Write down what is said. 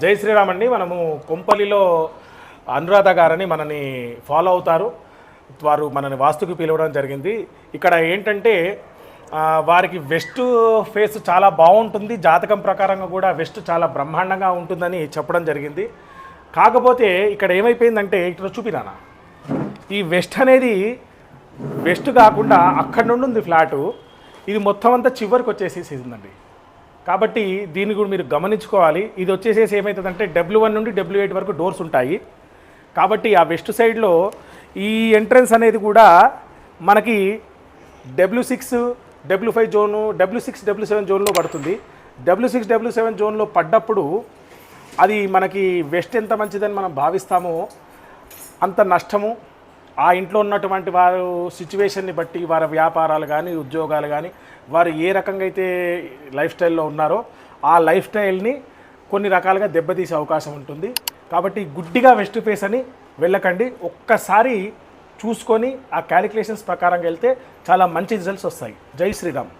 జై శ్రీరామ్ అండి. మనము కొంపల్లిలో అనురాధ గారని మనని ఫాలో అవుతారు. వారు మనని వాస్తుకి పిలవడం జరిగింది. ఇక్కడ ఏంటంటే వారికి వెస్ట్ ఫేస్ చాలా బాగుంటుంది, జాతకం ప్రకారంగా కూడా వెస్ట్ చాలా బ్రహ్మాండంగా ఉంటుందని చెప్పడం జరిగింది. కాకపోతే ఇక్కడ ఏమైపోయిందంటే ఇక్కడ చూపిరానా, ఈ వెస్ట్ అనేది వెస్ట్ కాకుండా అక్కడి నుండి ఉంది ఫ్లాటు, ఇది మొత్తం అంతా చివరికి వచ్చేసేసిందండి. కాబట్టి దీన్ని కూడా మీరు గమనించుకోవాలి. ఇది వచ్చేసేసి ఏమవుతుందంటే W1 నుండి W8 వరకు డోర్స్ ఉంటాయి. కాబట్టి ఆ వెస్ట్ సైడ్లో ఈ ఎంట్రన్స్ అనేది కూడా మనకి W6 W5 zone, W6 W7 జోన్లో పడుతుంది. W6 W7 జోన్లో పడ్డప్పుడు అది మనకి వెస్ట్ ఎంత మంచిదని మనం భావిస్తామో అంత నష్టము. ఆ ఇంట్లో ఉన్నటువంటి వారు సిచ్యువేషన్ని బట్టి వారి వ్యాపారాలు కానీ ఉద్యోగాలు కానీ వారు ఏ రకంగా అయితే లైఫ్ స్టైల్లో ఉన్నారో ఆ లైఫ్ స్టైల్ని కొన్ని రకాలుగా దెబ్బతీసే అవకాశం ఉంటుంది. కాబట్టి గుడ్డిగా వెస్ట్ ఫేస్ అని వెళ్ళకండి. ఒక్కసారి చూసుకొని ఆ క్యాలిక్యులేషన్స్ ప్రకారంగా వెళ్తే చాలా మంచి రిజల్ట్స్ వస్తాయి. జై శ్రీరామ్.